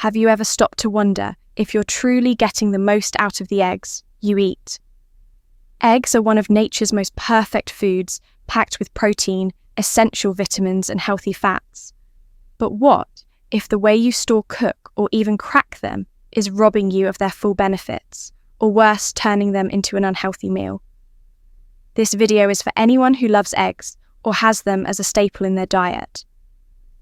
have you ever stopped to wonder if you're truly getting the most out of the eggs you eat? Eggs are one of nature's most perfect foods, packed with protein, essential vitamins, and healthy fats. But what if the way you store, cook, or even crack them is robbing you of their full benefits, or worse, turning them into an unhealthy meal? This video is for anyone who loves eggs or has them as a staple in their diet.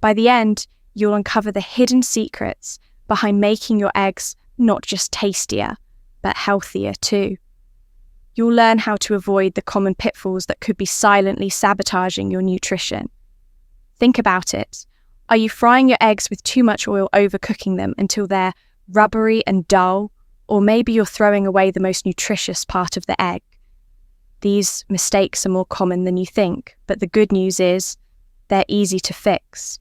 By the end, you'll uncover the hidden secrets behind making your eggs not just tastier, but healthier too. You'll learn how to avoid the common pitfalls that could be silently sabotaging your nutrition. Think about it. Are you frying your eggs with too much oil, overcooking them until they're rubbery and dull? Or maybe you're throwing away the most nutritious part of the egg. These mistakes are more common than you think, but the good news is they're easy to fix.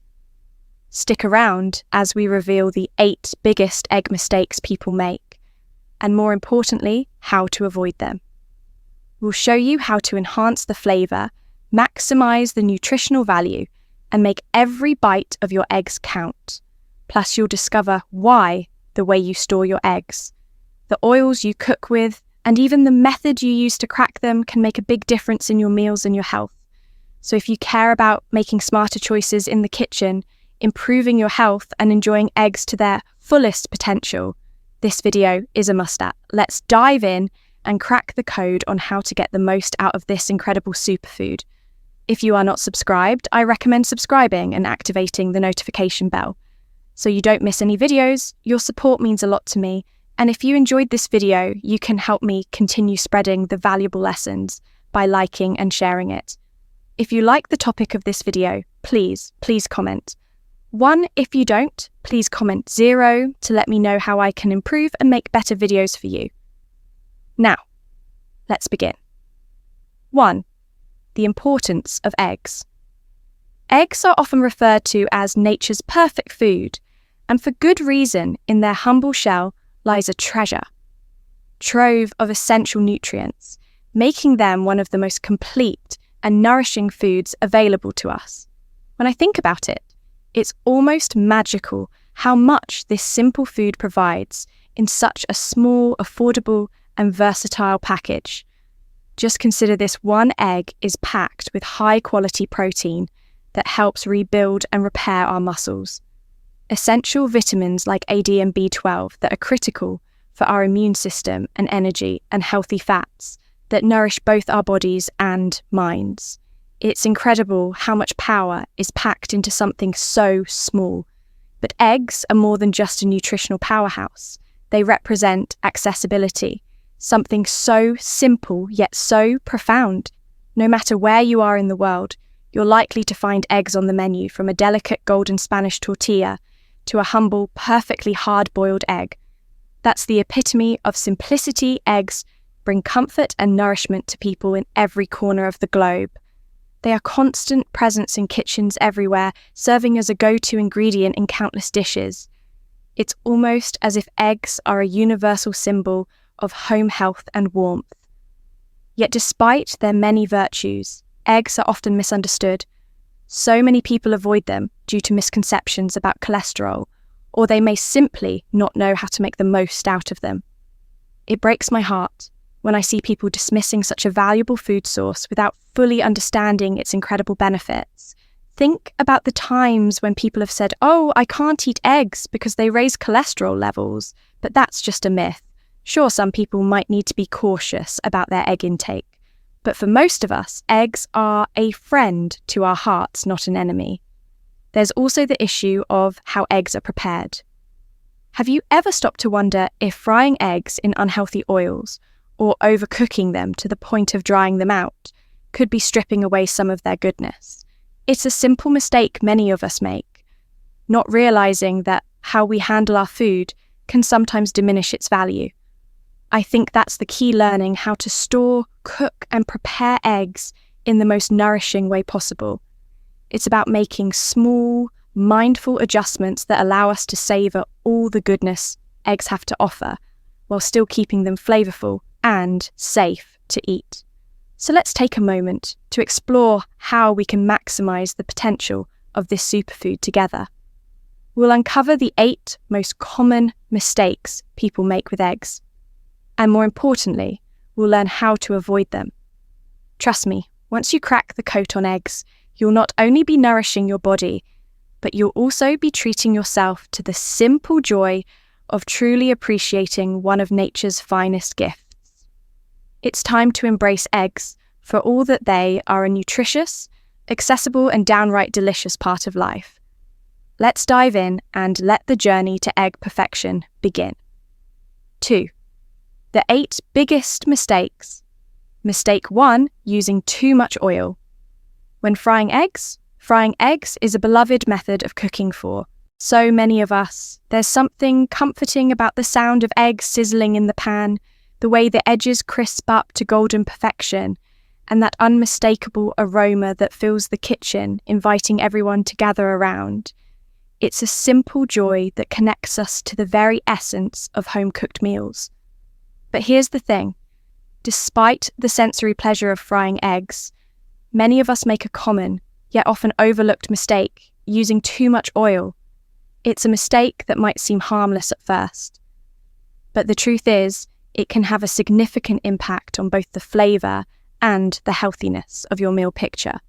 Stick around as we reveal the 8 biggest egg mistakes people make, and more importantly, how to avoid them. We'll show you how to enhance the flavour, maximize the nutritional value, and make every bite of your eggs count. Plus, you'll discover why the way you store your eggs, the oils you cook with, and even the method you use to crack them can make a big difference in your meals and your health. So if you care about making smarter choices in the kitchen, improving your health, and enjoying eggs to their fullest potential, this video is a must-have. Let's dive in and crack the code on how to get the most out of this incredible superfood. If you are not subscribed, I recommend subscribing and activating the notification bell so you don't miss any videos. Your support means a lot to me, and if you enjoyed this video, you can help me continue spreading the valuable lessons by liking and sharing it. If you like the topic of this video, please comment. 1, if you don't, please comment 0 to let me know how I can improve and make better videos for you. Now, let's begin. 1. The importance of eggs. Eggs are often referred to as nature's perfect food, and for good reason. In their humble shell lies a treasure trove of essential nutrients, making them one of the most complete and nourishing foods available to us. When I think about it, it's almost magical how much this simple food provides in such a small, affordable, and versatile package. Just consider this one egg is packed with high-quality protein that helps rebuild and repair our muscles, essential vitamins like A, D, and B12 that are critical for our immune system and energy, and healthy fats that nourish both our bodies and minds. It's incredible how much power is packed into something so small. But eggs are more than just a nutritional powerhouse. They represent accessibility, something so simple yet so profound. No matter where you are in the world, you're likely to find eggs on the menu, from a delicate golden Spanish tortilla to a humble, perfectly hard-boiled egg. That's the epitome of simplicity. Eggs bring comfort and nourishment to people in every corner of the globe. They are constant presence in kitchens everywhere, serving as a go-to ingredient in countless dishes. It's almost as if eggs are a universal symbol of home health and warmth. Yet despite their many virtues, eggs are often misunderstood. So many people avoid them due to misconceptions about cholesterol, or they may simply not know how to make the most out of them. It breaks my heart when I see people dismissing such a valuable food source without fully understanding its incredible benefits. Think about the times when people have said, "Oh, I can't eat eggs because they raise cholesterol levels," but that's just a myth. Sure, some people might need to be cautious about their egg intake, but for most of us, eggs are a friend to our hearts, not an enemy. There's also the issue of how eggs are prepared. Have you ever stopped to wonder if frying eggs in unhealthy oils or overcooking them to the point of drying them out could be stripping away some of their goodness? It's a simple mistake many of us make, not realizing that how we handle our food can sometimes diminish its value. I think that's the key: learning how to store, cook, and prepare eggs in the most nourishing way possible. It's about making small, mindful adjustments that allow us to savor all the goodness eggs have to offer, while still keeping them flavorful and safe to eat. So let's take a moment to explore how we can maximize the potential of this superfood together. We'll uncover the 8 most common mistakes people make with eggs. And more importantly, we'll learn how to avoid them. Trust me, once you crack the code on eggs, you'll not only be nourishing your body, but you'll also be treating yourself to the simple joy of truly appreciating one of nature's finest gifts. It's time to embrace eggs for all that they are, a nutritious, accessible and downright delicious part of life. Let's dive in and let the journey to egg perfection begin. 2. The 8 biggest mistakes. Mistake 1, using too much oil. When frying eggs is a beloved method of cooking for so many of us. There's something comforting about the sound of eggs sizzling in the pan, the way the edges crisp up to golden perfection, and that unmistakable aroma that fills the kitchen, inviting everyone to gather around. It's a simple joy that connects us to the very essence of home-cooked meals. But here's the thing. Despite the sensory pleasure of frying eggs, many of us make a common, yet often overlooked mistake, using too much oil. It's a mistake that might seem harmless at first. But the truth is, it can have a significant impact on both the flavour and the healthiness of your meal picture.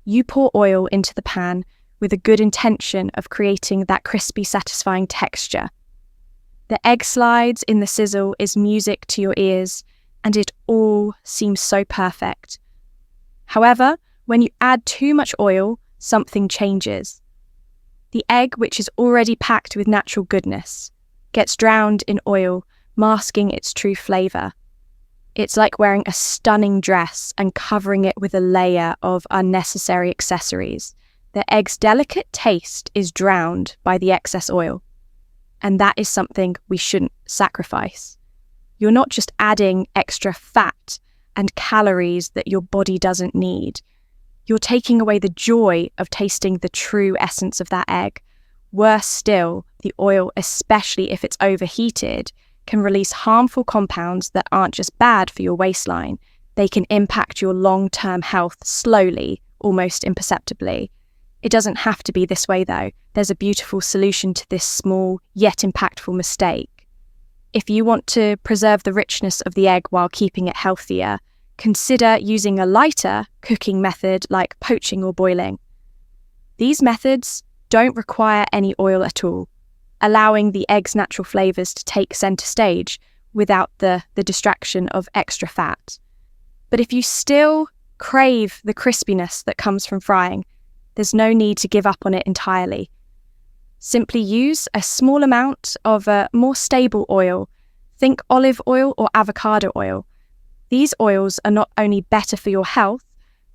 You pour oil into the pan with a good intention of creating that crispy, satisfying texture. The egg slides in the sizzle is music to your ears, and it all seems so perfect. However, when you add too much oil, something changes. The egg, which is already packed with natural goodness, gets drowned in oil, masking its true flavour. It's like wearing a stunning dress and covering it with a layer of unnecessary accessories. The egg's delicate taste is drowned by the excess oil. And that is something we shouldn't sacrifice. You're not just adding extra fat and calories that your body doesn't need. You're taking away the joy of tasting the true essence of that egg. Worse still, the oil, especially if it's overheated, can release harmful compounds that aren't just bad for your waistline. They can impact your long-term health slowly, almost imperceptibly. It doesn't have to be this way though. There's a beautiful solution to this small yet impactful mistake. If you want to preserve the richness of the egg while keeping it healthier, consider using a lighter cooking method like poaching or boiling. These methods don't require any oil at all, allowing the egg's natural flavours to take centre stage without the distraction of extra fat. But if you still crave the crispiness that comes from frying, there's no need to give up on it entirely. Simply use a small amount of a more stable oil. Think olive oil or avocado oil. These oils are not only better for your health,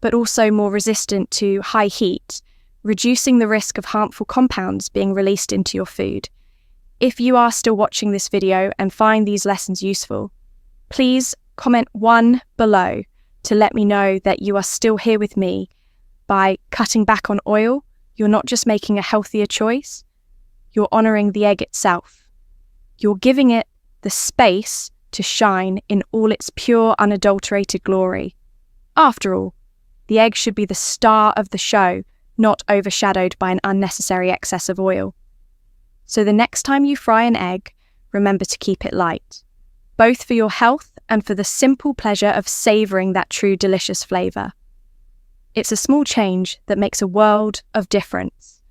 but also more resistant to high heat, reducing the risk of harmful compounds being released into your food. If you are still watching this video and find these lessons useful, please comment 1 below to let me know that you are still here with me. By cutting back on oil, you're not just making a healthier choice, you're honouring the egg itself. You're giving it the space to shine in all its pure, unadulterated glory. After all, the egg should be the star of the show, not overshadowed by an unnecessary excess of oil. So the next time you fry an egg, remember to keep it light, both for your health and for the simple pleasure of savouring that true delicious flavour. It's a small change that makes a world of difference.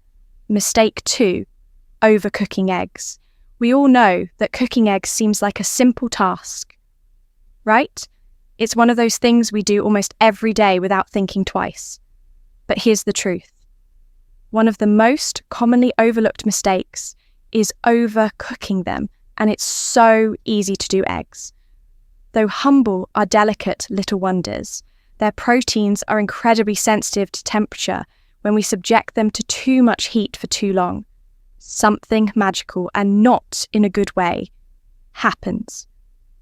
Mistake 2, overcooking eggs. We all know that cooking eggs seems like a simple task, right? It's one of those things we do almost every day without thinking twice. But here's the truth. One of the most commonly overlooked mistakes is overcooking them, and it's so easy to do eggs. Though humble are delicate little wonders, their proteins are incredibly sensitive to temperature when we subject them to too much heat for too long. Something magical, and not in a good way, happens.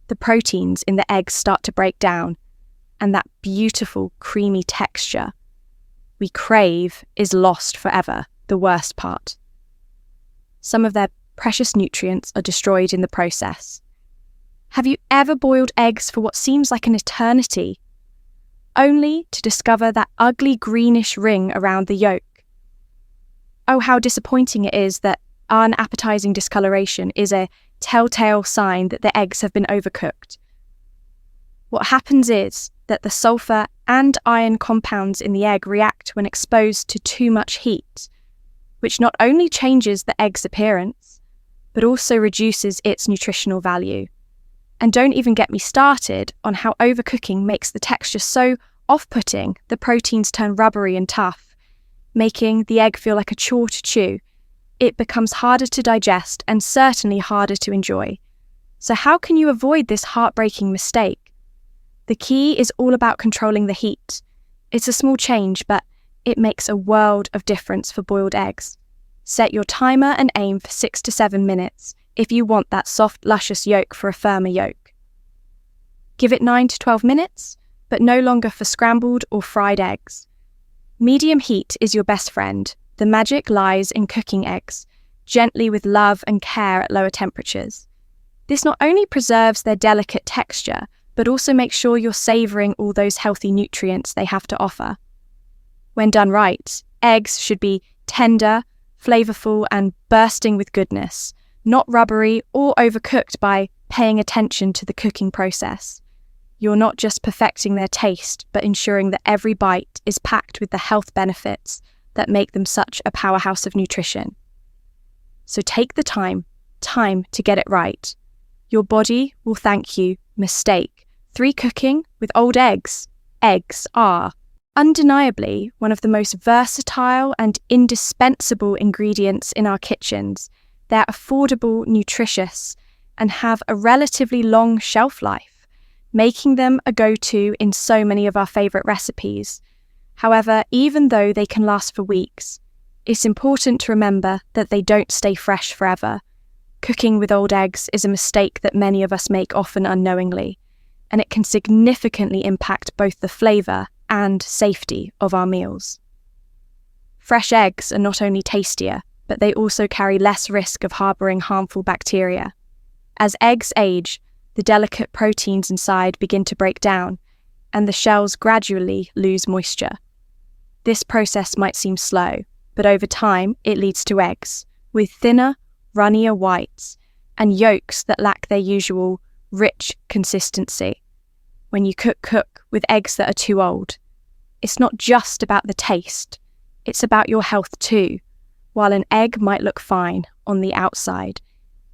The proteins in the eggs start to break down, and that beautiful, creamy texture we crave is lost forever, the worst part. Some of their precious nutrients are destroyed in the process. Have you ever boiled eggs for what seems like an eternity, only to discover that ugly greenish ring around the yolk? Oh, how disappointing it is that unappetizing discoloration is a telltale sign that the eggs have been overcooked. What happens is that the sulfur and iron compounds in the egg react when exposed to too much heat, which not only changes the egg's appearance, but also reduces its nutritional value. And don't even get me started on how overcooking makes the texture so off-putting the proteins turn rubbery and tough, making the egg feel like a chore to chew. It becomes harder to digest and certainly harder to enjoy. So how can you avoid this heartbreaking mistake? The key is all about controlling the heat. It's a small change, but it makes a world of difference for boiled eggs. Set your timer and aim for 6 to 7 minutes if you want that soft, luscious yolk for a firmer yolk. Give it 9 to 12 minutes, but no longer for scrambled or fried eggs. Medium heat is your best friend. The magic lies in cooking eggs, gently with love and care at lower temperatures. This not only preserves their delicate texture, but also makes sure you're savouring all those healthy nutrients they have to offer. When done right, eggs should be tender, flavourful and bursting with goodness, not rubbery or overcooked by paying attention to the cooking process. You're not just perfecting their taste, but ensuring that every bite is packed with the health benefits that make them such a powerhouse of nutrition. So take the time to get it right. Your body will thank you. Mistake 3 cooking with old eggs. Eggs are undeniably one of the most versatile and indispensable ingredients in our kitchens. They're affordable, nutritious, and have a relatively long shelf life, making them a go-to in so many of our favourite recipes. However, even though they can last for weeks, it's important to remember that they don't stay fresh forever. Cooking with old eggs is a mistake that many of us make often unknowingly, and it can significantly impact both the flavour and safety of our meals. Fresh eggs are not only tastier, but they also carry less risk of harbouring harmful bacteria. As eggs age, the delicate proteins inside begin to break down, and the shells gradually lose moisture. This process might seem slow, but over time it leads to eggs with thinner, runnier whites and yolks that lack their usual rich consistency. When you cook with eggs that are too old, it's not just about the taste, it's about your health too. While an egg might look fine on the outside,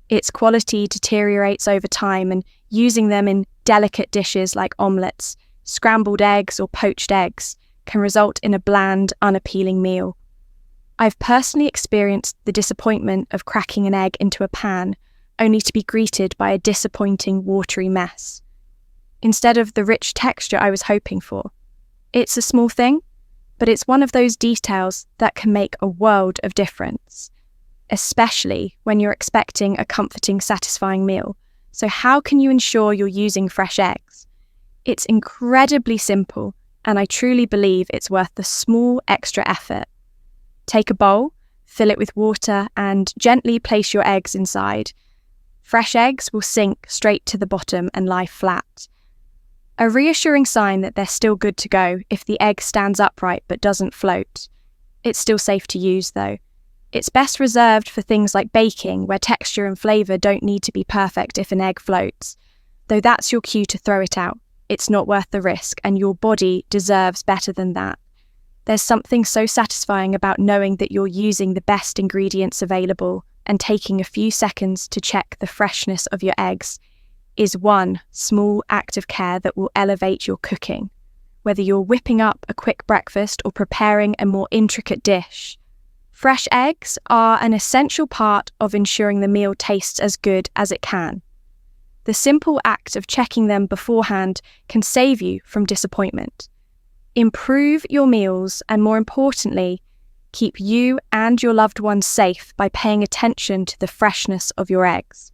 its quality deteriorates over time, and using them in delicate dishes like omelettes, scrambled eggs or poached eggs can result in a bland, unappealing meal. I've personally experienced the disappointment of cracking an egg into a pan, only to be greeted by a disappointing, watery mess, instead of the rich texture I was hoping for. It's a small thing, but it's one of those details that can make a world of difference, especially when you're expecting a comforting, satisfying meal. So how can you ensure you're using fresh eggs? It's incredibly simple, and I truly believe it's worth the small extra effort. Take a bowl, fill it with water, and gently place your eggs inside. Fresh eggs will sink straight to the bottom and lie flat. A reassuring sign that they're still good to go if the egg stands upright but doesn't float. It's still safe to use though. It's best reserved for things like baking, where texture and flavour don't need to be perfect if an egg floats. Though that's your cue to throw it out. It's not worth the risk, and your body deserves better than that. There's something so satisfying about knowing that you're using the best ingredients available, and taking a few seconds to check the freshness of your eggs is one small act of care that will elevate your cooking. Whether you're whipping up a quick breakfast or preparing a more intricate dish, fresh eggs are an essential part of ensuring the meal tastes as good as it can. The simple act of checking them beforehand can save you from disappointment. Improve your meals, and more importantly, keep you and your loved ones safe by paying attention to the freshness of your eggs.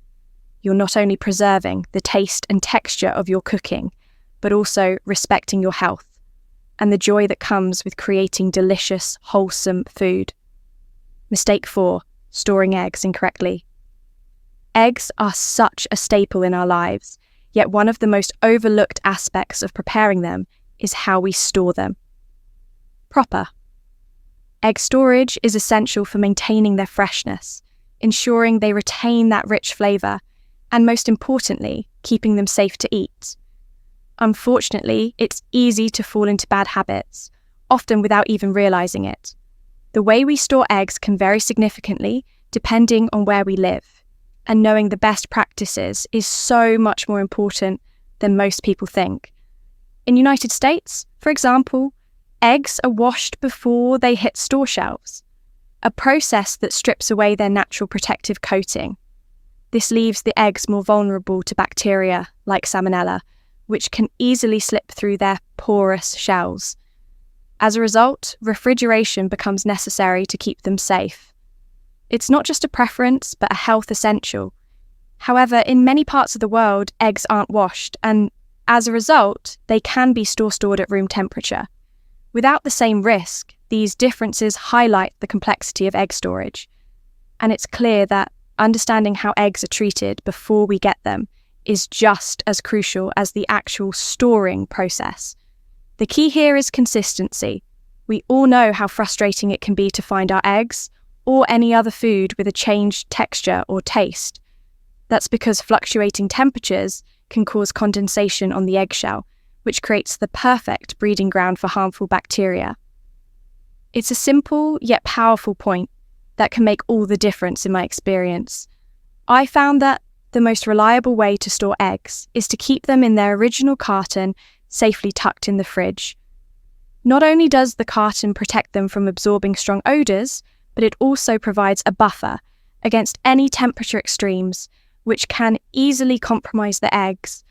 You're not only preserving the taste and texture of your cooking, but also respecting your health and the joy that comes with creating delicious, wholesome food. Mistake 4: storing eggs incorrectly. Eggs are such a staple in our lives, yet one of the most overlooked aspects of preparing them is how we store them. Proper. Egg storage is essential for maintaining their freshness, ensuring they retain that rich flavour, and most importantly, keeping them safe to eat. Unfortunately, it's easy to fall into bad habits, often without even realising it. The way we store eggs can vary significantly depending on where we live, and knowing the best practices is so much more important than most people think. In the United States, for example, eggs are washed before they hit store shelves, a process that strips away their natural protective coating. This leaves the eggs more vulnerable to bacteria like Salmonella, which can easily slip through their porous shells. As a result, refrigeration becomes necessary to keep them safe. It's not just a preference, but a health essential. However, in many parts of the world, eggs aren't washed, and as a result, they can be stored at room temperature. Without the same risk, these differences highlight the complexity of egg storage. And it's clear that understanding how eggs are treated before we get them is just as crucial as the actual storing process. The key here is consistency. We all know how frustrating it can be to find our eggs or any other food with a changed texture or taste. That's because fluctuating temperatures can cause condensation on the eggshell, which creates the perfect breeding ground for harmful bacteria. It's a simple yet powerful point that can make all the difference in my experience. I found that the most reliable way to store eggs is to keep them in their original carton, safely tucked in the fridge. Not only does the carton protect them from absorbing strong odours, but it also provides a buffer against any temperature extremes, which can easily compromise the eggs.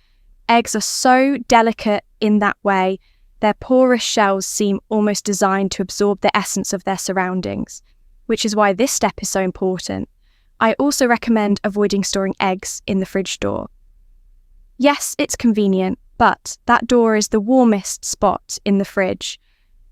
Eggs are so delicate in that way, their porous shells seem almost designed to absorb the essence of their surroundings, which is why this step is so important. I also recommend avoiding storing eggs in the fridge door. Yes, it's convenient, but that door is the warmest spot in the fridge.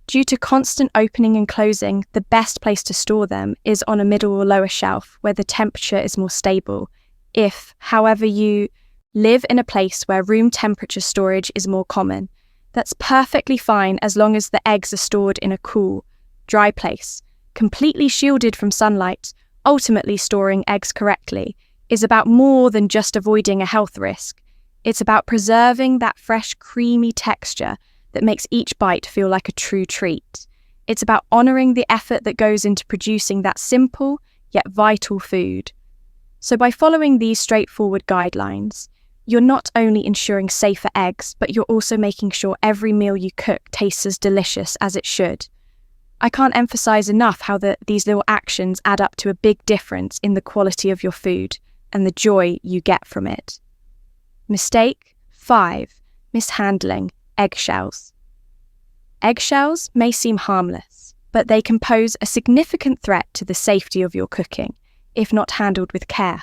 Due to constant opening and closing, the best place to store them is on a middle or lower shelf where the temperature is more stable. If, however, you live in a place where room temperature storage is more common, that's perfectly fine as long as the eggs are stored in a cool, dry place. Completely shielded from sunlight, ultimately storing eggs correctly is about more than just avoiding a health risk. It's about preserving that fresh, creamy texture that makes each bite feel like a true treat. It's about honouring the effort that goes into producing that simple yet vital food. So by following these straightforward guidelines, you're not only ensuring safer eggs, but you're also making sure every meal you cook tastes as delicious as it should. I can't emphasize enough how these little actions add up to a big difference in the quality of your food and the joy you get from it. Mistake 5. Mishandling eggshells. Eggshells may seem harmless, but they can pose a significant threat to the safety of your cooking, if not handled with care.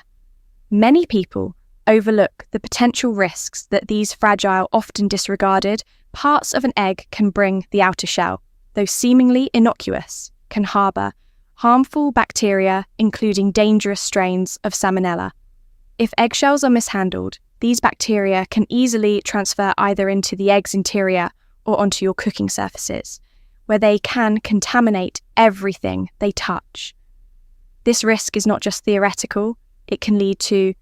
Many people overlook the potential risks that these fragile, often disregarded parts of an egg can bring the outer shell. Though seemingly innocuous, can harbour harmful bacteria, including dangerous strains of Salmonella. If eggshells are mishandled, these bacteria can easily transfer either into the egg's interior or onto your cooking surfaces, where they can contaminate everything they touch. This risk is not just theoretical, it can lead to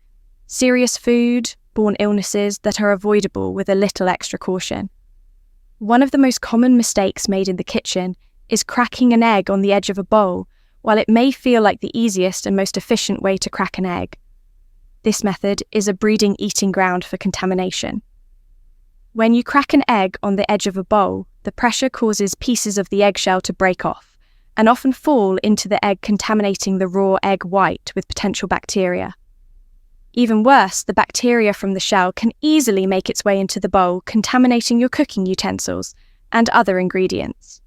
serious food-borne illnesses that are avoidable with a little extra caution. One of the most common mistakes made in the kitchen is cracking an egg on the edge of a bowl, while it may feel like the easiest and most efficient way to crack an egg. This method is a breeding eating ground for contamination. When you crack an egg on the edge of a bowl, the pressure causes pieces of the eggshell to break off and often fall into the egg, contaminating the raw egg white with potential bacteria. Even worse, the bacteria from the shell can easily make its way into the bowl, contaminating your cooking utensils and other ingredients.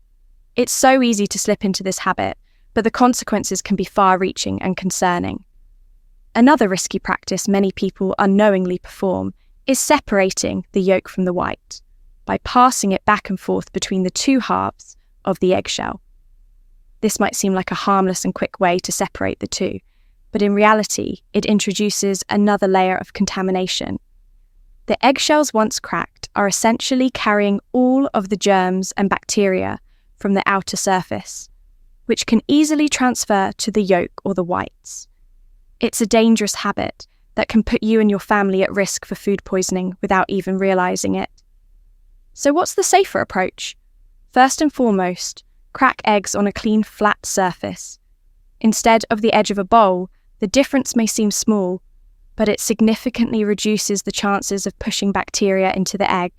It's so easy to slip into this habit, but the consequences can be far-reaching and concerning. Another risky practice many people unknowingly perform is separating the yolk from the white by passing it back and forth between the two halves of the eggshell. This might seem like a harmless and quick way to separate the two, but in reality, it introduces another layer of contamination. The eggshells, once cracked, are essentially carrying all of the germs and bacteria from the outer surface. which can easily transfer to the yolk or the whites. It's a dangerous habit that can put you and your family at risk for food poisoning without even realizing it. So what's the safer approach? First and foremost, crack eggs on a clean, flat surface. Instead of the edge of a bowl, the difference may seem small, but it significantly reduces the chances of pushing bacteria into the egg.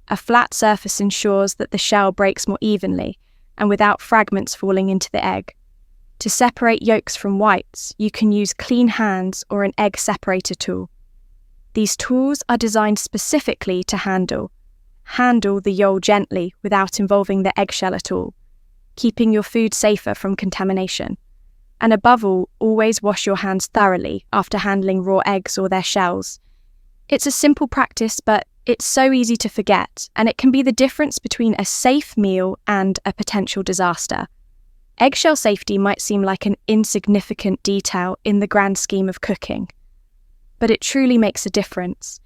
A flat surface ensures that the shell breaks more evenly and without fragments falling into the egg. To separate yolks from whites, you can use clean hands or an egg separator tool. These tools are designed specifically to handle the yolk gently without involving the eggshell at all, keeping your food safer from contamination. And above all, always wash your hands thoroughly after handling raw eggs or their shells. It's a simple practice, but it's so easy to forget, and it can be the difference between a safe meal and a potential disaster. Eggshell safety might seem like an insignificant detail in the grand scheme of cooking, but it truly makes a difference.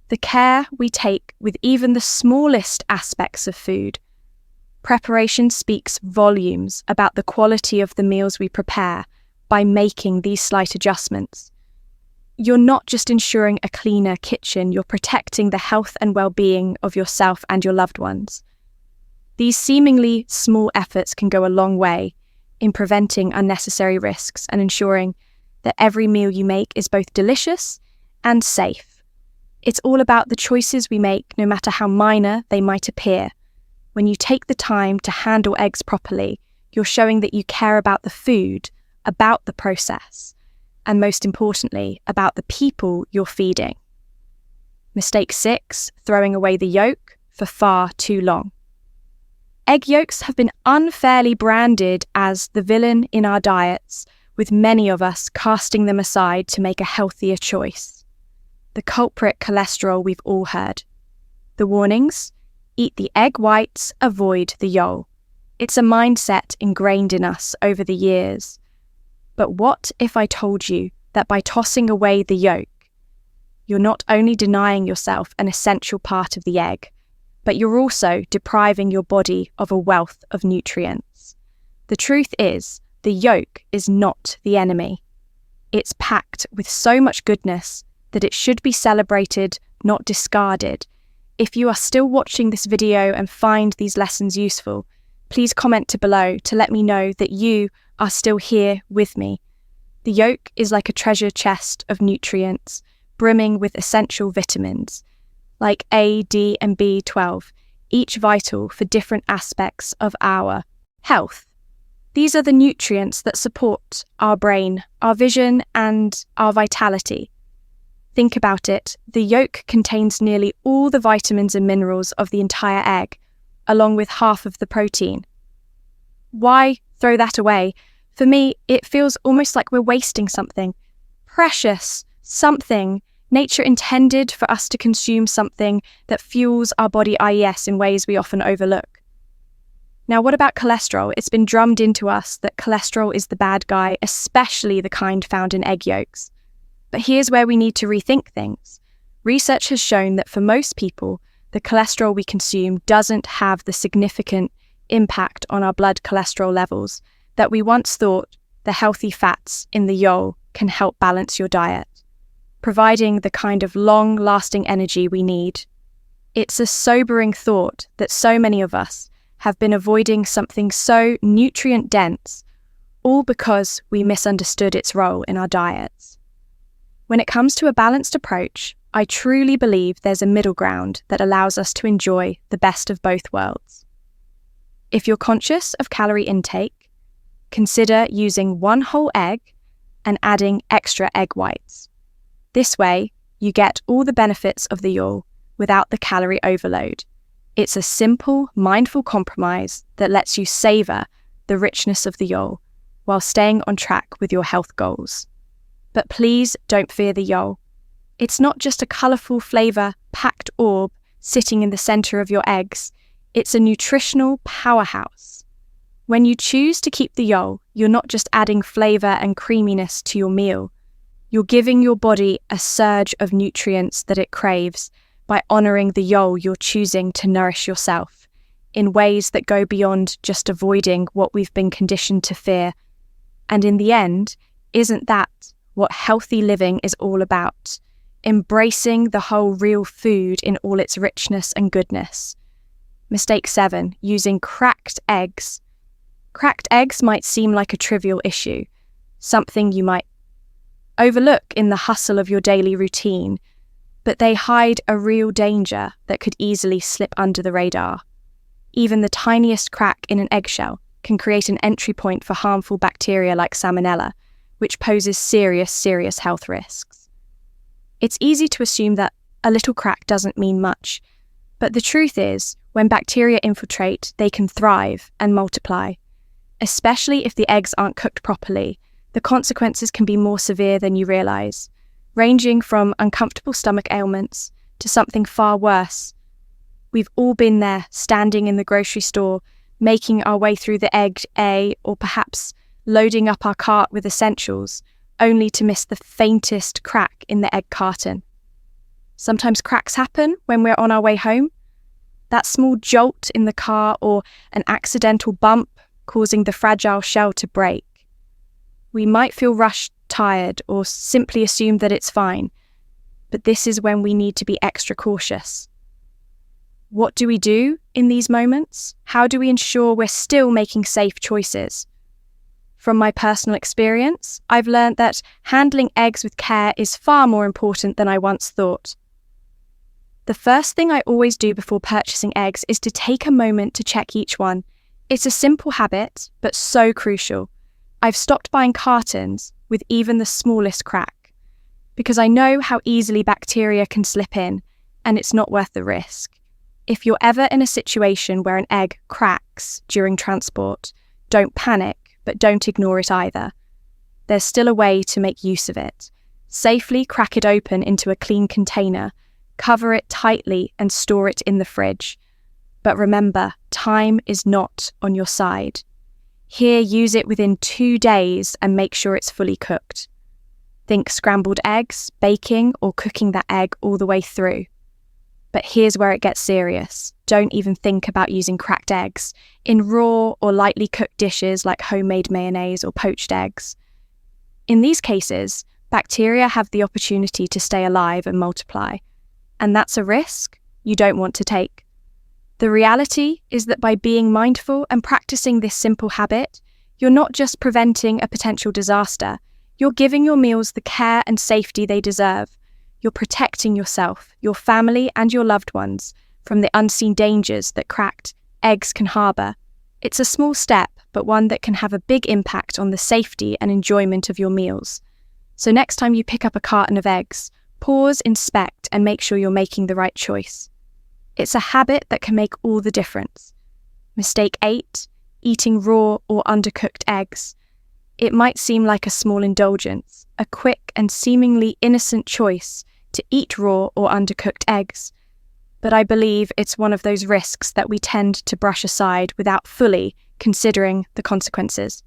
The care we take with even the smallest aspects of food. Preparation speaks volumes about the quality of the meals we prepare by making these slight adjustments. You're not just ensuring a cleaner kitchen, you're protecting the health and well-being of yourself and your loved ones. These seemingly small efforts can go a long way in preventing unnecessary risks and ensuring that every meal you make is both delicious and safe. It's all about the choices we make, no matter how minor they might appear. When you take the time to handle eggs properly, you're showing that you care about the food, about the process, and most importantly, about the people you're feeding. Mistake 6, throwing away the yolk for far too long. Egg yolks have been unfairly branded as the villain in our diets, with many of us casting them aside to make a healthier choice. The culprit cholesterol we've all heard. The warnings? Eat the egg whites, avoid the yolk. It's a mindset ingrained in us over the years. But what if I told you that by tossing away the yolk, you're not only denying yourself an essential part of the egg, but you're also depriving your body of a wealth of nutrients? The truth is, the yolk is not the enemy. It's packed with so much goodness that it should be celebrated, not discarded. If you are still watching this video and find these lessons useful, please comment below to let me know that you are still here with me. The yolk is like a treasure chest of nutrients, brimming with essential vitamins, like A, D, and B12, each vital for different aspects of our health. These are the nutrients that support our brain, our vision, and our vitality. Think about it, the yolk contains nearly all the vitamins and minerals of the entire egg, along with half of the protein. Why throw that away? For me, it feels almost like we're wasting something. Precious, something. Nature intended for us to consume something that fuels our body IES in ways we often overlook. Now, what about cholesterol? It's been drummed into us that cholesterol is the bad guy, especially the kind found in egg yolks. But here's where we need to rethink things. Research has shown that for most people, the cholesterol we consume doesn't have the significant impact on our blood cholesterol levels that we once thought the healthy fats in the yolk can help balance your diet, providing the kind of long-lasting energy we need. It's a sobering thought that so many of us have been avoiding something so nutrient-dense, all because we misunderstood its role in our diets. When it comes to a balanced approach, I truly believe there's a middle ground that allows us to enjoy the best of both worlds. If you're conscious of calorie intake, consider using one whole egg and adding extra egg whites. This way, you get all the benefits of the yolk without the calorie overload. It's a simple, mindful compromise that lets you savor the richness of the yolk while staying on track with your health goals. But please don't fear the yolk. It's not just a colourful flavour-packed orb sitting in the centre of your eggs. It's a nutritional powerhouse. When you choose to keep the yolk, you're not just adding flavour and creaminess to your meal. You're giving your body a surge of nutrients that it craves by honouring the yolk you're choosing to nourish yourself. in ways that go beyond just avoiding what we've been conditioned to fear. And in the end, isn't that what healthy living is all about? Embracing the whole real food in all its richness and goodness. Mistake 7, using cracked eggs. Cracked eggs might seem like a trivial issue, something you might overlook in the hustle of your daily routine, but they hide a real danger that could easily slip under the radar. Even the tiniest crack in an eggshell can create an entry point for harmful bacteria like Salmonella, which poses serious health risks. It's easy to assume that a little crack doesn't mean much, but the truth is, when bacteria infiltrate, they can thrive and multiply. Especially if the eggs aren't cooked properly, the consequences can be more severe than you realise, ranging from uncomfortable stomach ailments to something far worse. We've all been there, standing in the grocery store, making our way through the egg A, or perhaps loading up our cart with essentials, only to miss the faintest crack in the egg carton. Sometimes cracks happen when we're on our way home. That small jolt in the car or an accidental bump causing the fragile shell to break. We might feel rushed, tired, or simply assume that it's fine, but this is when we need to be extra cautious. What do we do in these moments? How do we ensure we're still making safe choices? From my personal experience, I've learned that handling eggs with care is far more important than I once thought. The first thing I always do before purchasing eggs is to take a moment to check each one. It's a simple habit, but so crucial. I've stopped buying cartons with even the smallest crack, because I know how easily bacteria can slip in, and it's not worth the risk. If you're ever in a situation where an egg cracks during transport, don't panic, but don't ignore it either. There's still a way to make use of it. Safely crack it open into a clean container, cover it tightly and store it in the fridge. But remember, time is not on your side. Here, use it within 2 days and make sure it's fully cooked. Think scrambled eggs, baking, or cooking that egg all the way through. But here's where it gets serious. Don't even think about using cracked eggs in raw or lightly cooked dishes like homemade mayonnaise or poached eggs. In these cases, bacteria have the opportunity to stay alive and multiply, and that's a risk you don't want to take. The reality is that by being mindful and practicing this simple habit, you're not just preventing a potential disaster, you're giving your meals the care and safety they deserve. You're protecting yourself, your family, and your loved ones from the unseen dangers that cracked eggs can harbour. It's a small step, but one that can have a big impact on the safety and enjoyment of your meals. So next time you pick up a carton of eggs, pause, inspect, and make sure you're making the right choice. It's a habit that can make all the difference. Mistake 8, eating raw or undercooked eggs. It might seem like a small indulgence, a quick and seemingly innocent choice to eat raw or undercooked eggs, but I believe it's one of those risks that we tend to brush aside without fully considering the consequences.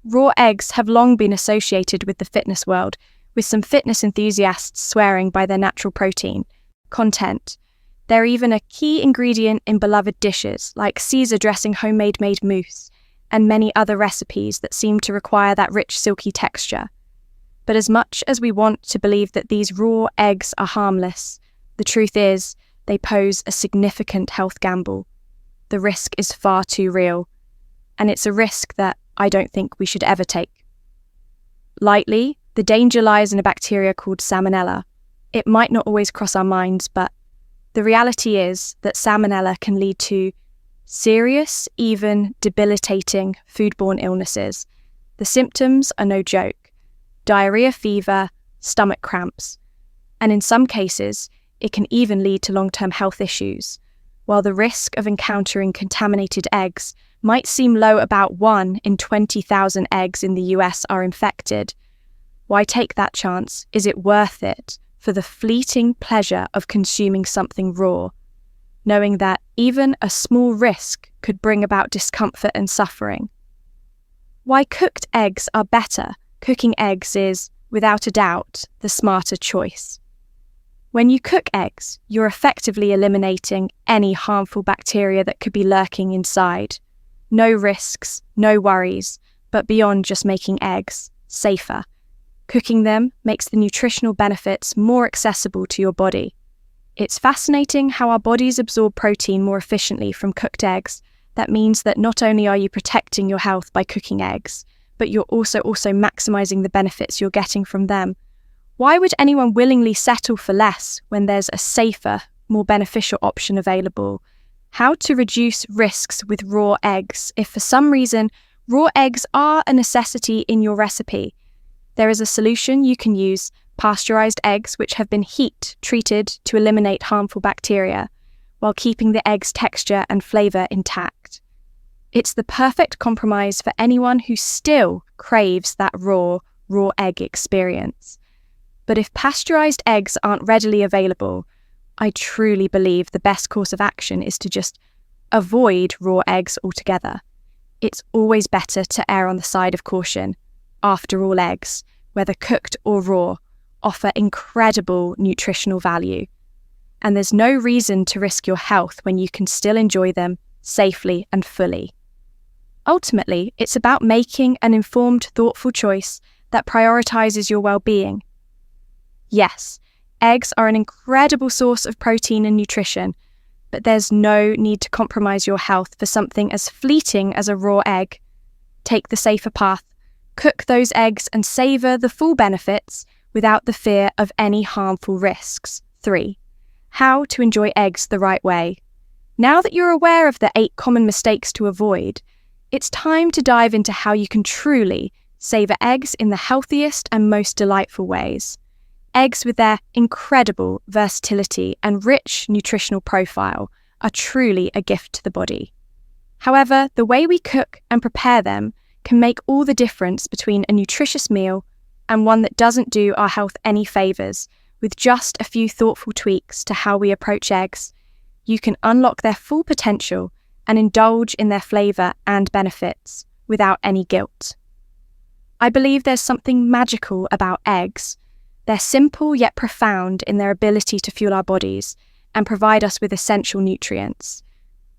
Raw eggs have long been associated with the fitness world, with some fitness enthusiasts swearing by their natural protein content. They're even a key ingredient in beloved dishes like Caesar dressing homemade mousse and many other recipes that seem to require that rich, silky texture. But as much as we want to believe that these raw eggs are harmless, the truth is they pose a significant health gamble. The risk is far too real, and it's a risk that I don't think we should ever take. Lightly, the danger lies in a bacteria called Salmonella. It might not always cross our minds, but the reality is that Salmonella can lead to serious, even debilitating foodborne illnesses. The symptoms are no joke. Diarrhea, fever, stomach cramps, and in some cases, it can even lead to long-term health issues. While the risk of encountering contaminated eggs might seem low, about 1 in 20,000 eggs in the US are infected. Why take that chance? Is it worth it for the fleeting pleasure of consuming something raw, knowing that even a small risk could bring about discomfort and suffering? Why cooked eggs are better? Cooking eggs is, without a doubt, the smarter choice. When you cook eggs, you're effectively eliminating any harmful bacteria that could be lurking inside. No risks, no worries, but beyond just making eggs safer. Cooking them makes the nutritional benefits more accessible to your body. It's fascinating how our bodies absorb protein more efficiently from cooked eggs. That means that not only are you protecting your health by cooking eggs, but you're also maximizing the benefits you're getting from them. Why would anyone willingly settle for less when there's a safer, more beneficial option available? How to reduce risks with raw eggs if for some reason raw eggs are a necessity in your recipe? There is a solution you can use: pasteurized eggs which have been heat treated to eliminate harmful bacteria while keeping the egg's texture and flavor intact. It's the perfect compromise for anyone who still craves that raw egg experience. But if pasteurized eggs aren't readily available, I truly believe the best course of action is to just avoid raw eggs altogether. It's always better to err on the side of caution. After all, eggs, whether cooked or raw, offer incredible nutritional value. And there's no reason to risk your health when you can still enjoy them safely and fully. Ultimately, it's about making an informed, thoughtful choice that prioritizes your well-being. Yes, eggs are an incredible source of protein and nutrition, but there's no need to compromise your health for something as fleeting as a raw egg. Take the safer path, cook those eggs and savor the full benefits without the fear of any harmful risks. 3. How to enjoy eggs the right way. Now that you're aware of the 8 common mistakes to avoid, it's time to dive into how you can truly savor eggs in the healthiest and most delightful ways. Eggs, with their incredible versatility and rich nutritional profile, are truly a gift to the body. However, the way we cook and prepare them can make all the difference between a nutritious meal and one that doesn't do our health any favors. With just a few thoughtful tweaks to how we approach eggs, you can unlock their full potential and indulge in their flavor and benefits without any guilt. I believe there's something magical about eggs. They're simple yet profound in their ability to fuel our bodies and provide us with essential nutrients.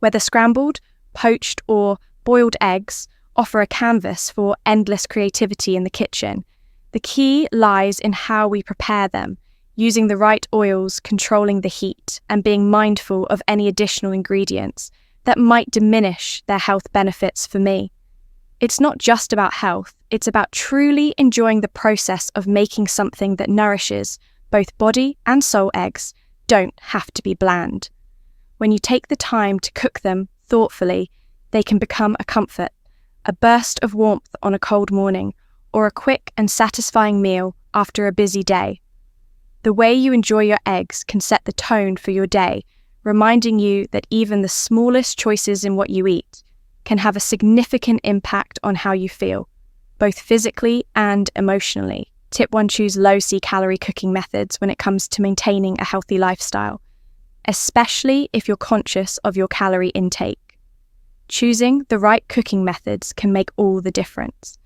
Whether scrambled, poached, or boiled eggs offer a canvas for endless creativity in the kitchen. The key lies in how we prepare them, using the right oils, controlling the heat, and being mindful of any additional ingredients that might diminish their health benefits for me. It's not just about health, it's about truly enjoying the process of making something that nourishes both body and soul. Eggs don't have to be bland. When you take the time to cook them thoughtfully, they can become a comfort, a burst of warmth on a cold morning, or a quick and satisfying meal after a busy day. The way you enjoy your eggs can set the tone for your day, reminding you that even the smallest choices in what you eat can have a significant impact on how you feel, both physically and emotionally. Tip 1: choose low calorie cooking methods when it comes to maintaining a healthy lifestyle, especially if you're conscious of your calorie intake. Choosing the right cooking methods can make all the difference.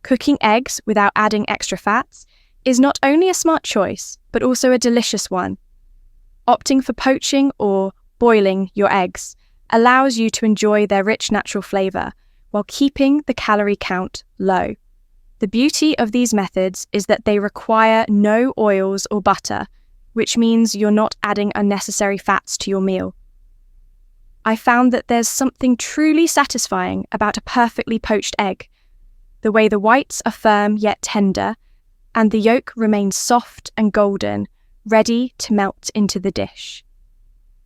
Cooking eggs without adding extra fats is not only a smart choice, but also a delicious one. Opting for poaching or boiling your eggs allows you to enjoy their rich natural flavor while keeping the calorie count low. The beauty of these methods is that they require no oils or butter, which means you're not adding unnecessary fats to your meal. I found that there's something truly satisfying about a perfectly poached egg. The way the whites are firm yet tender, and the yolk remains soft and golden, ready to melt into the dish.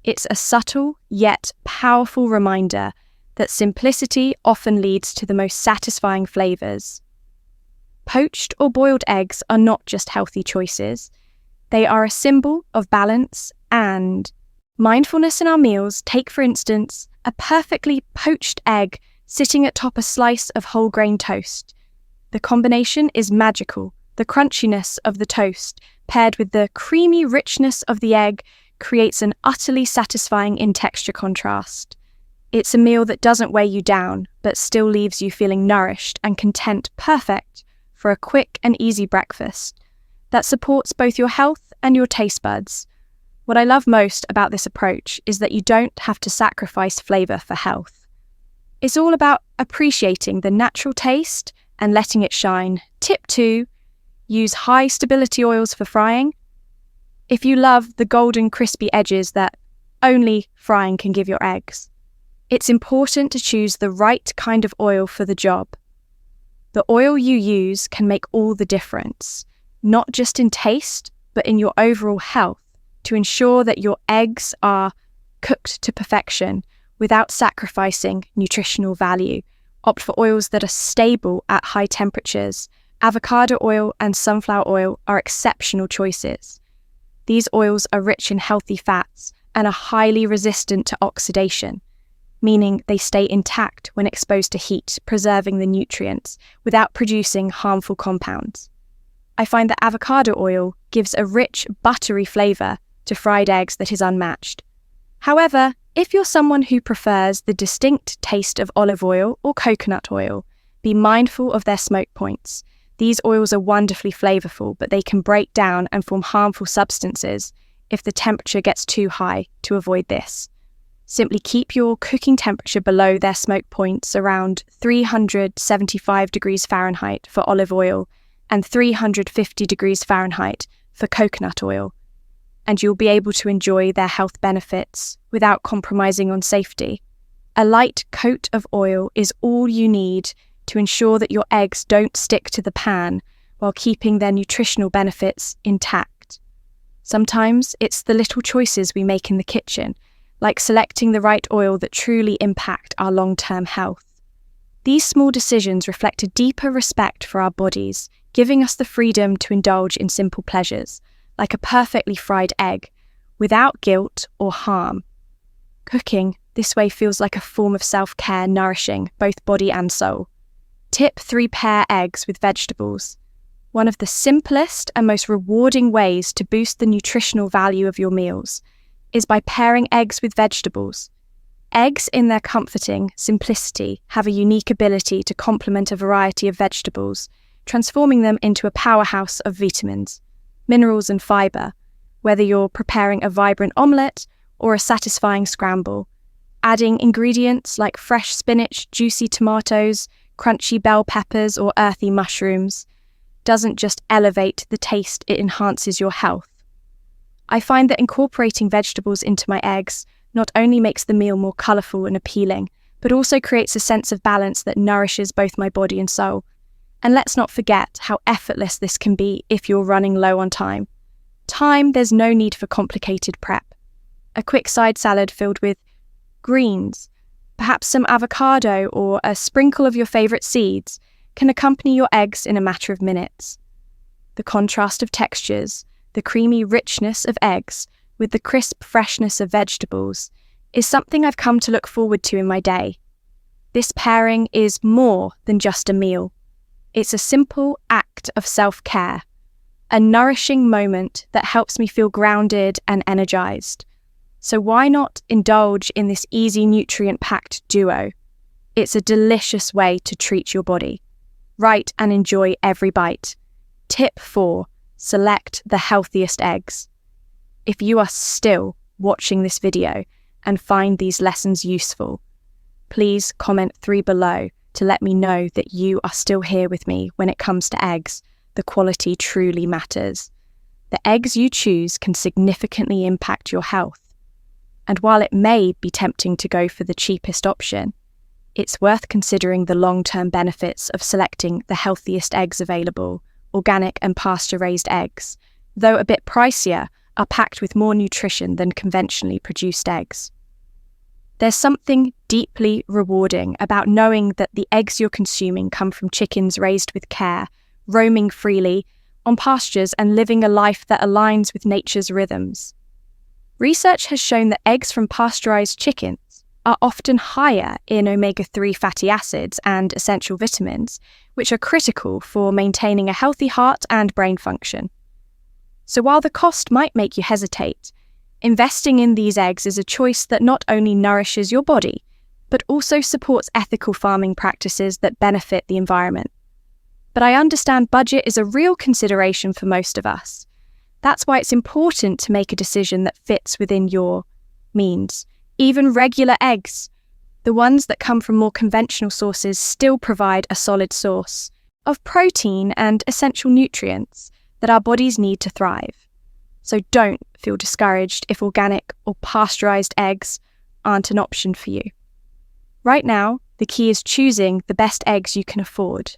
It's a subtle yet powerful reminder that simplicity often leads to the most satisfying flavors. Poached or boiled eggs are not just healthy choices. They are a symbol of balance and mindfulness in our meals. Take, for instance, a perfectly poached egg sitting atop a slice of whole grain toast. The combination is magical. The crunchiness of the toast, paired with the creamy richness of the egg, creates an utterly satisfying in-texture contrast. It's a meal that doesn't weigh you down, but still leaves you feeling nourished and content, perfect for a quick and easy breakfast that supports both your health and your taste buds. What I love most about this approach is that you don't have to sacrifice flavor for health. It's all about appreciating the natural taste and letting it shine. Tip 2, use high stability oils for frying. If you love the golden crispy edges that only frying can give your eggs, it's important to choose the right kind of oil for the job. The oil you use can make all the difference, not just in taste, but in your overall health, to ensure that your eggs are cooked to perfection without sacrificing nutritional value. Opt for oils that are stable at high temperatures. Avocado oil and sunflower oil are exceptional choices. These oils are rich in healthy fats and are highly resistant to oxidation, meaning they stay intact when exposed to heat, preserving the nutrients without producing harmful compounds. I find that avocado oil gives a rich, buttery flavour to fried eggs that is unmatched. However, if you're someone who prefers the distinct taste of olive oil or coconut oil, be mindful of their smoke points. These oils are wonderfully flavourful, but they can break down and form harmful substances if the temperature gets too high. To avoid this, simply keep your cooking temperature below their smoke points, around 375 degrees Fahrenheit for olive oil and 350 degrees Fahrenheit for coconut oil, and you'll be able to enjoy their health benefits without compromising on safety. A light coat of oil is all you need to ensure that your eggs don't stick to the pan while keeping their nutritional benefits intact. Sometimes it's the little choices we make in the kitchen, like selecting the right oil, that truly impact our long-term health. These small decisions reflect a deeper respect for our bodies, giving us the freedom to indulge in simple pleasures, like a perfectly fried egg, without guilt or harm. Cooking this way feels like a form of self-care, nourishing both body and soul. Tip 3, pair eggs with vegetables. One of the simplest and most rewarding ways to boost the nutritional value of your meals is by pairing eggs with vegetables. Eggs, in their comforting simplicity, have a unique ability to complement a variety of vegetables, transforming them into a powerhouse of vitamins, minerals and fibre, whether you're preparing a vibrant omelette or a satisfying scramble. Adding ingredients like fresh spinach, juicy tomatoes, crunchy bell peppers or earthy mushrooms doesn't just elevate the taste, it enhances your health. I find that incorporating vegetables into my eggs not only makes the meal more colourful and appealing, but also creates a sense of balance that nourishes both my body and soul. And let's not forget how effortless this can be if you're running low on time. There's no need for complicated prep. A quick side salad filled with greens, perhaps some avocado or a sprinkle of your favourite seeds, can accompany your eggs in a matter of minutes. The contrast of textures, the creamy richness of eggs with the crisp freshness of vegetables, is something I've come to look forward to in my day. This pairing is more than just a meal. It's a simple act of self-care, a nourishing moment that helps me feel grounded and energized. So why not indulge in this easy nutrient-packed duo? It's a delicious way to treat your body. Write and enjoy every bite. Tip 4, select the healthiest eggs. If you are still watching this video and find these lessons useful, please comment 3 below to let me know that you are still here with me when it comes to eggs. The quality truly matters. The eggs you choose can significantly impact your health. And while it may be tempting to go for the cheapest option, it's worth considering the long-term benefits of selecting the healthiest eggs available. Organic and pasture-raised eggs, though a bit pricier, are packed with more nutrition than conventionally produced eggs. There's something deeply rewarding about knowing that the eggs you're consuming come from chickens raised with care, roaming freely on pastures and living a life that aligns with nature's rhythms. Research has shown that eggs from pasteurized chickens are often higher in omega-3 fatty acids and essential vitamins, which are critical for maintaining a healthy heart and brain function. So while the cost might make you hesitate, investing in these eggs is a choice that not only nourishes your body, but also supports ethical farming practices that benefit the environment. But I understand budget is a real consideration for most of us. That's why it's important to make a decision that fits within your means. Even regular eggs, the ones that come from more conventional sources, still provide a solid source of protein and essential nutrients that our bodies need to thrive. So don't feel discouraged if organic or pasteurized eggs aren't an option for you. Right now, the key is choosing the best eggs you can afford.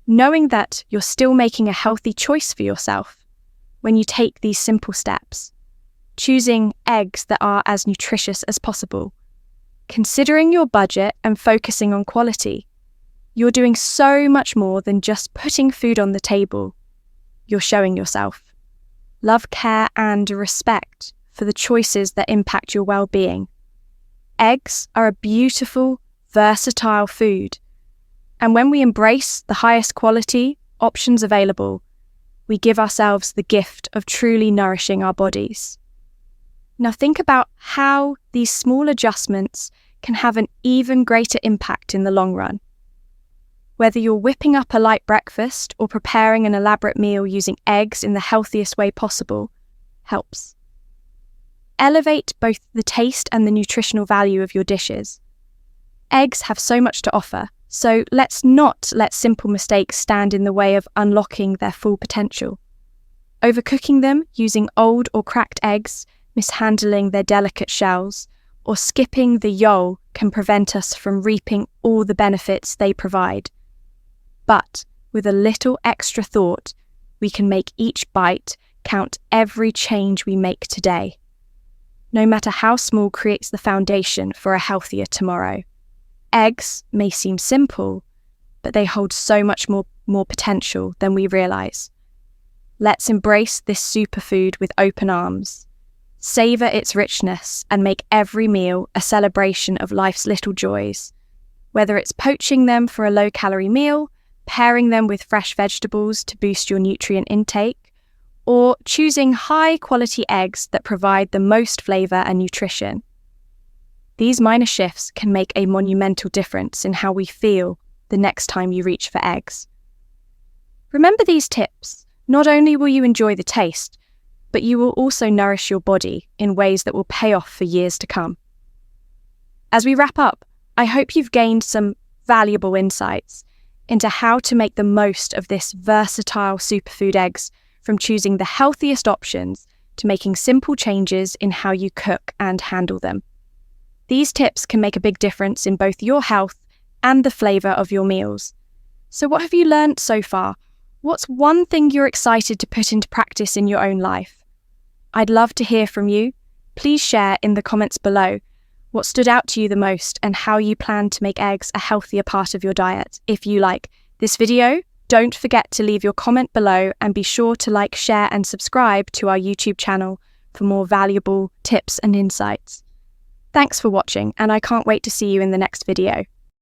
Knowing that you're still making a healthy choice for yourself when you take these simple steps. Choosing eggs that are as nutritious as possible. Considering your budget and focusing on quality. You're doing so much more than just putting food on the table. You're showing yourself love, care, and respect for the choices that impact your well-being. Eggs are a beautiful, versatile food. And when we embrace the highest quality options available, we give ourselves the gift of truly nourishing our bodies. Now think about how these small adjustments can have an even greater impact in the long run. Whether you're whipping up a light breakfast or preparing an elaborate meal using eggs in the healthiest way possible, helps. Elevate both the taste and the nutritional value of your dishes. Eggs have so much to offer, so let's not let simple mistakes stand in the way of unlocking their full potential. Overcooking them using old or cracked eggs, mishandling their delicate shells, or skipping the yolk can prevent us from reaping all the benefits they provide. But with a little extra thought, we can make each bite count. Every change we make today, no matter how small, creates the foundation for a healthier tomorrow. Eggs may seem simple, but they hold so much more potential than we realize. Let's embrace this superfood with open arms. Savor its richness and make every meal a celebration of life's little joys. Whether it's poaching them for a low-calorie meal, pairing them with fresh vegetables to boost your nutrient intake, or choosing high-quality eggs that provide the most flavor and nutrition. These minor shifts can make a monumental difference in how we feel the next time you reach for eggs. Remember these tips. Not only will you enjoy the taste, but you will also nourish your body in ways that will pay off for years to come. As we wrap up, I hope you've gained some valuable insights into how to make the most of this versatile superfood eggs, from choosing the healthiest options to making simple changes in how you cook and handle them. These tips can make a big difference in both your health and the flavour of your meals. So what have you learned so far? What's one thing you're excited to put into practice in your own life? I'd love to hear from you. Please share in the comments below what stood out to you the most and how you plan to make eggs a healthier part of your diet. If you like this video, don't forget to leave your comment below and be sure to like, share and subscribe to our YouTube channel for more valuable tips and insights. Thanks for watching, and I can't wait to see you in the next video.